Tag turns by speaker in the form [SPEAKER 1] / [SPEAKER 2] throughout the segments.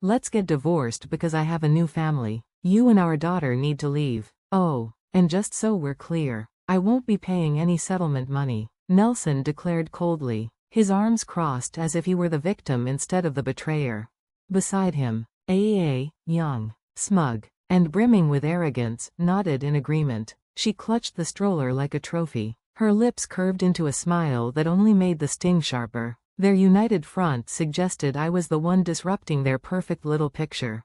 [SPEAKER 1] Let's get divorced because I have a new family. You and our daughter need to leave. Oh, and just so we're clear, I won't be paying any settlement money," Nelson declared coldly, his arms crossed as if he were the victim instead of the betrayer. Beside him, Aa, young, smug, and brimming with arrogance, nodded in agreement. She clutched the stroller like a trophy, her lips curved into a smile that only made the sting sharper. Their united front suggested I was the one disrupting their perfect little picture.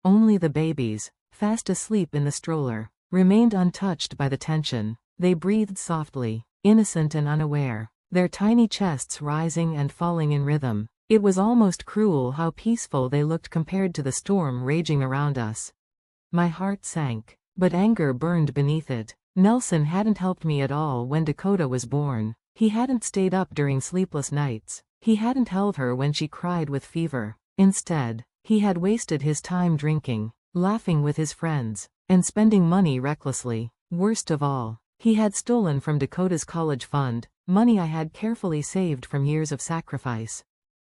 [SPEAKER 1] Only the babies, fast asleep in the stroller, remained untouched by the tension. They breathed softly, innocent and unaware, their tiny chests rising and falling in rhythm. It was almost cruel how peaceful they looked compared to the storm raging around us. My heart sank, but anger burned beneath it. Nelson hadn't helped me at all when Dakota was born. He hadn't stayed up during sleepless nights. He hadn't held her when she cried with fever. Instead, he had wasted his time drinking, laughing with his friends, and spending money recklessly. Worst of all, he had stolen from Dakota's college fund, money I had carefully saved from years of sacrifice.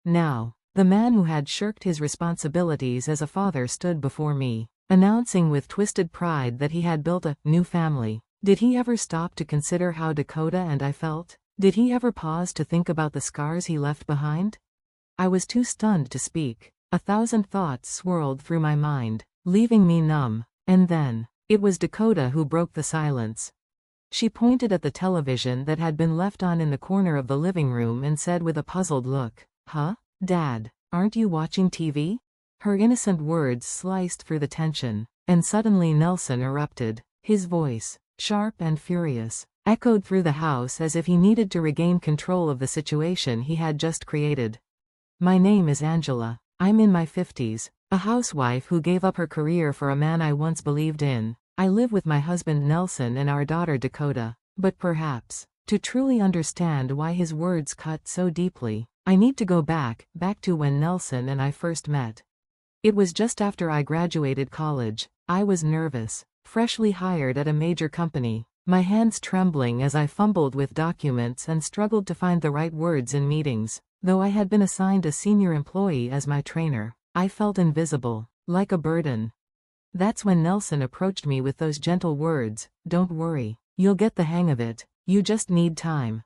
[SPEAKER 1] Now, the man who had shirked his responsibilities as a father stood before me, announcing with twisted pride that he had built a new family. Did he ever stop to consider how Dakota and I felt? Did he ever pause to think about the scars he left behind? I was too stunned to speak. 1,000 thoughts swirled through my mind, leaving me numb. And then, it was Dakota who broke the silence. She pointed at the television that had been left on in the corner of the living room and said with a puzzled look, "Huh? Dad, aren't you watching TV?" Her innocent words sliced through the tension, and suddenly Nelson erupted. His voice, sharp and furious, echoed through the house as if he needed to regain control of the situation he had just created. "My name is Angela. I'm in my 50s, a housewife who gave up her career for a man I once believed in. I live with my husband Nelson and our daughter Dakota." But perhaps, to truly understand why his words cut so deeply, I need to go back to when Nelson and I first met. It was just after I graduated college. I was nervous, freshly hired at a major company, my hands trembling as I fumbled with documents and struggled to find the right words in meetings. Though I had been assigned a senior employee as my trainer, I felt invisible, like a burden. That's when Nelson approached me with those gentle words, "Don't worry, you'll get the hang of it, you just need time."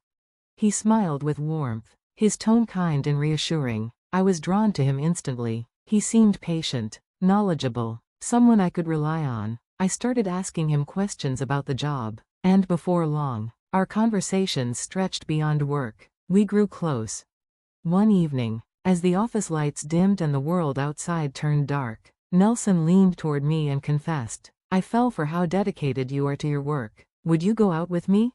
[SPEAKER 1] He smiled with warmth, his tone kind and reassuring. I was drawn to him instantly. He seemed patient, knowledgeable, someone I could rely on. I started asking him questions about the job, and before long, our conversations stretched beyond work. We grew close. One evening, as the office lights dimmed and the world outside turned dark, Nelson leaned toward me and confessed, "I fell for how dedicated you are to your work. Would you go out with me?"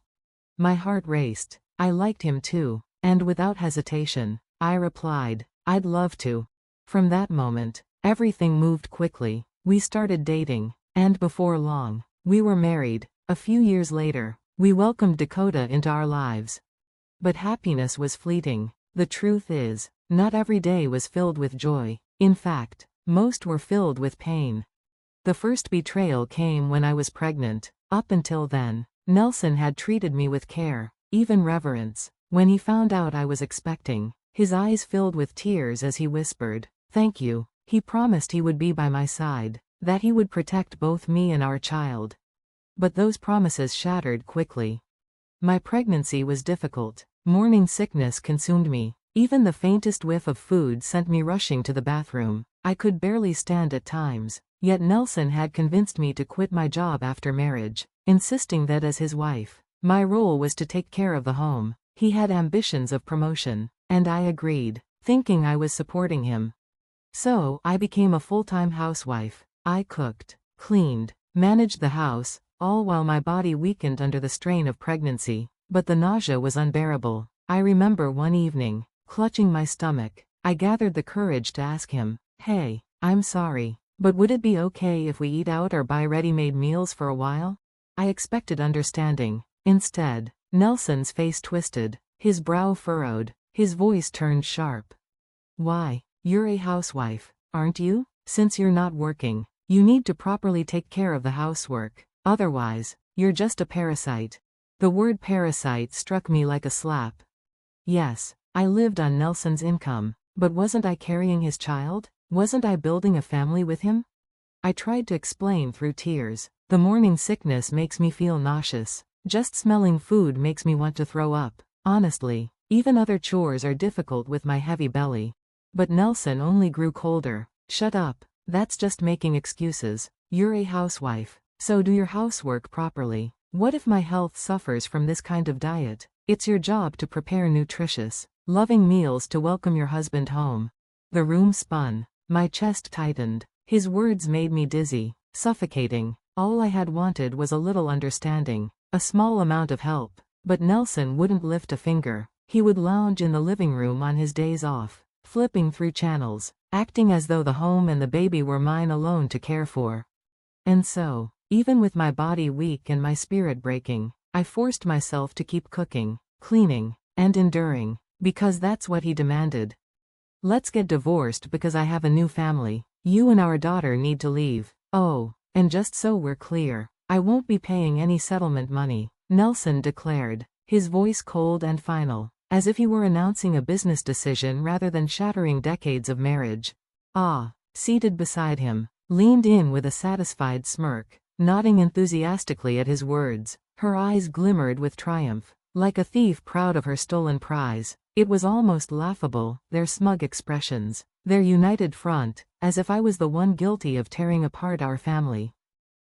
[SPEAKER 1] My heart raced. I liked him too, and without hesitation, I replied, "I'd love to." From that moment, everything moved quickly. We started dating, and before long, we were married. A few years later, we welcomed Dakota into our lives. But happiness was fleeting. The truth is, not every day was filled with joy. In fact, most were filled with pain. The first betrayal came when I was pregnant. Up until then, Nelson had treated me with care, even reverence. When he found out I was expecting, his eyes filled with tears as he whispered, "Thank you." He promised he would be by my side, that he would protect both me and our child. But those promises shattered quickly. My pregnancy was difficult. Morning sickness consumed me. Even the faintest whiff of food sent me rushing to the bathroom. I could barely stand at times. Yet Nelson had convinced me to quit my job after marriage, insisting that as his wife, my role was to take care of the home. He had ambitions of promotion, and I agreed, thinking I was supporting him. So, I became a full-time housewife. I cooked, cleaned, managed the house, all while my body weakened under the strain of pregnancy. But the nausea was unbearable. I remember one evening, clutching my stomach, I gathered the courage to ask him, "Hey, I'm sorry, but would it be okay if we eat out or buy ready-made meals for a while?" I expected understanding. Instead, Nelson's face twisted, his brow furrowed, his voice turned sharp. "Why, you're a housewife, aren't you? Since you're not working, you need to properly take care of the housework. Otherwise, you're just a parasite." The word parasite struck me like a slap. Yes, I lived on Nelson's income, but wasn't I carrying his child? Wasn't I building a family with him? I tried to explain through tears. The morning sickness makes me feel nauseous. Just smelling food makes me want to throw up. Honestly, even other chores are difficult with my heavy belly. But Nelson only grew colder. Shut up. That's just making excuses. You're a housewife, so do your housework properly. What if my health suffers from this kind of diet? It's your job to prepare nutritious, loving meals to welcome your husband home. The room spun. My chest tightened. His words made me dizzy, suffocating. All I had wanted was a little understanding, a small amount of help. But Nelson wouldn't lift a finger. He would lounge in the living room on his days off, flipping through channels, acting as though the home and the baby were mine alone to care for. And so, even with my body weak and my spirit breaking, I forced myself to keep cooking, cleaning, and enduring, because that's what he demanded. Let's get divorced because I have a new family. You and our daughter need to leave. Oh, and just so we're clear, I won't be paying any settlement money, Nelson declared, his voice cold and final, as if he were announcing a business decision rather than shattering decades of marriage. Seated beside him, leaned in with a satisfied smirk, nodding enthusiastically at his words. Her eyes glimmered with triumph, like a thief proud of her stolen prize. It was almost laughable, their smug expressions, their united front, as if I was the one guilty of tearing apart our family.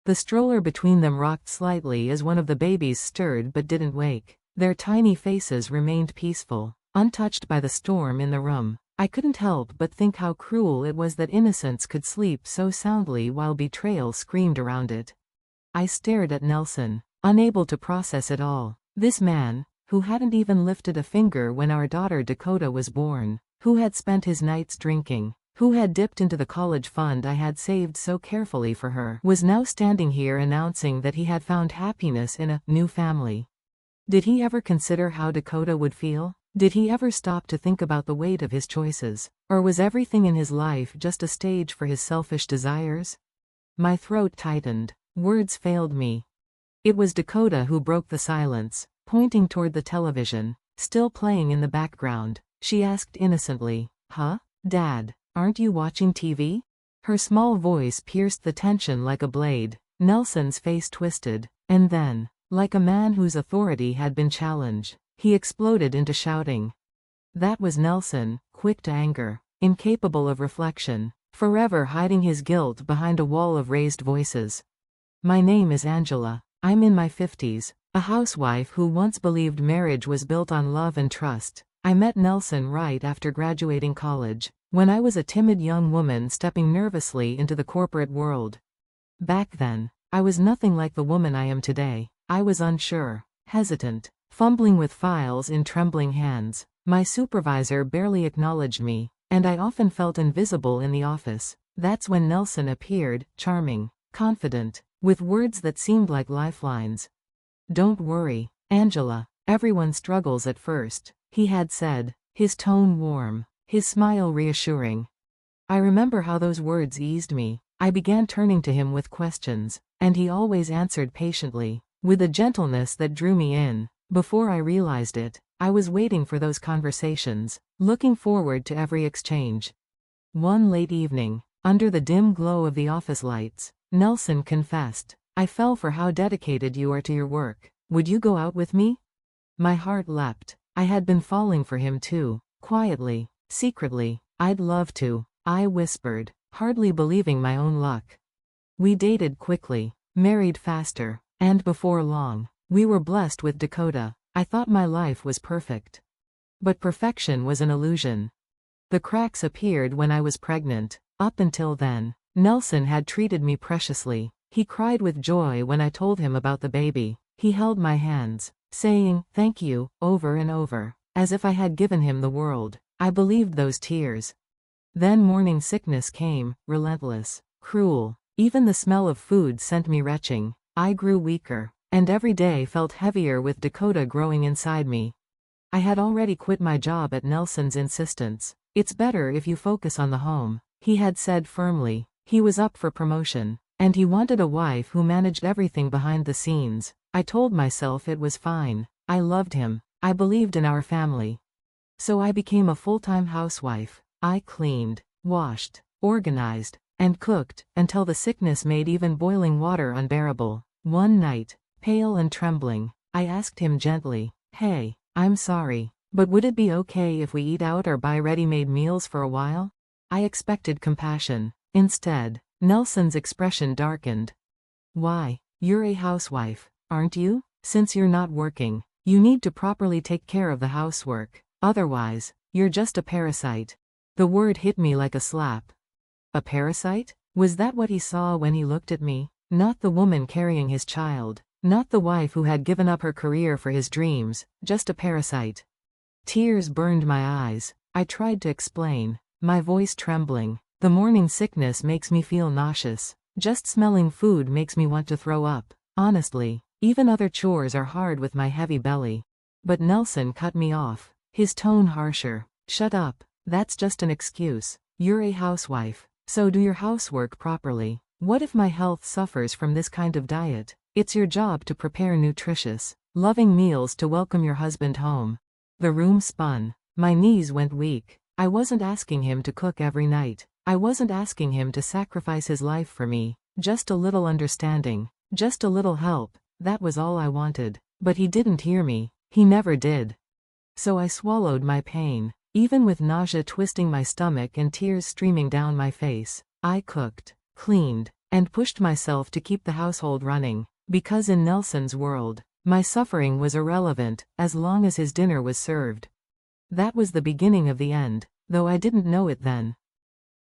[SPEAKER 1] The stroller between them rocked slightly as one of the babies stirred but didn't wake. Their tiny faces remained peaceful, untouched by the storm in the room. I couldn't help but think how cruel it was that innocence could sleep so soundly while betrayal screamed around it. I stared at Nelson, unable to process it all. This man, who hadn't even lifted a finger when our daughter Dakota was born, who had spent his nights drinking, who had dipped into the college fund I had saved so carefully for her, was now standing here announcing that he had found happiness in a new family. Did he ever consider how Dakota would feel? Did he ever stop to think about the weight of his choices? Or was everything in his life just a stage for his selfish desires? My throat tightened. Words failed me. It was Dakota who broke the silence, pointing toward the television, still playing in the background. She asked innocently, "Huh? Dad, aren't you watching TV?" Her small voice pierced the tension like a blade. Nelson's face twisted, and then, like a man whose authority had been challenged, he exploded into shouting. That was Nelson, quick to anger, incapable of reflection, forever hiding his guilt behind a wall of raised voices. My name is Angela. I'm in my 50s, a housewife who once believed marriage was built on love and trust. I met Nelson right after graduating college, when I was a timid young woman stepping nervously into the corporate world. Back then, I was nothing like the woman I am today. I was unsure, hesitant, fumbling with files in trembling hands. My supervisor barely acknowledged me, and I often felt invisible in the office. That's when Nelson appeared, charming, confident, with words that seemed like lifelines. "Don't worry, Angela, everyone struggles at first," he had said, his tone warm, his smile reassuring. I remember how those words eased me. I began turning to him with questions, and he always answered patiently, with a gentleness that drew me in. Before I realized it, I was waiting for those conversations, looking forward to every exchange. One late evening, under the dim glow of the office lights, Nelson confessed, "I fell for how dedicated you are to your work. Would you go out with me?" My heart leapt. I had been falling for him too, quietly, secretly. "I'd love to," I whispered, hardly believing my own luck. We dated quickly, married faster, and before long, we were blessed with Dakota. I thought my life was perfect. But perfection was an illusion. The cracks appeared when I was pregnant. Up until then, Nelson had treated me preciously. He cried with joy when I told him about the baby. He held my hands, saying, "Thank you," over and over, as if I had given him the world. I believed those tears. Then morning sickness came, relentless, cruel. Even the smell of food sent me retching. I grew weaker, and every day felt heavier with Dakota growing inside me. I had already quit my job at Nelson's insistence. "It's better if you focus on the home," he had said firmly. He was up for promotion, and he wanted a wife who managed everything behind the scenes. I told myself it was fine. I loved him. I believed in our family. So I became a full-time housewife. I cleaned, washed, organized, and cooked, until the sickness made even boiling water unbearable. One night, pale and trembling, I asked him gently, "Hey, I'm sorry, but would it be okay if we eat out or buy ready-made meals for a while?" I expected compassion. Instead, Nelson's expression darkened. "Why, you're a housewife, aren't you? Since you're not working, you need to properly take care of the housework. Otherwise, you're just a parasite." The word hit me like a slap. A parasite? Was that what he saw when he looked at me? Not the woman carrying his child. Not the wife who had given up her career for his dreams, just a parasite. Tears burned my eyes. I tried to explain, my voice trembling. "The morning sickness makes me feel nauseous. Just smelling food makes me want to throw up. Honestly, even other chores are hard with my heavy belly." But Nelson cut me off, his tone harsher. "Shut up, that's just an excuse. You're a housewife, so do your housework properly. What if my health suffers from this kind of diet? It's your job to prepare nutritious, loving meals to welcome your husband home." The room spun. My knees went weak. I wasn't asking him to cook every night. I wasn't asking him to sacrifice his life for me. Just a little understanding. Just a little help. That was all I wanted. But he didn't hear me. He never did. So I swallowed my pain. Even with nausea twisting my stomach and tears streaming down my face, I cooked, cleaned, and pushed myself to keep the household running. Because in Nelson's world, my suffering was irrelevant as long as his dinner was served. That was the beginning of the end, though I didn't know it then.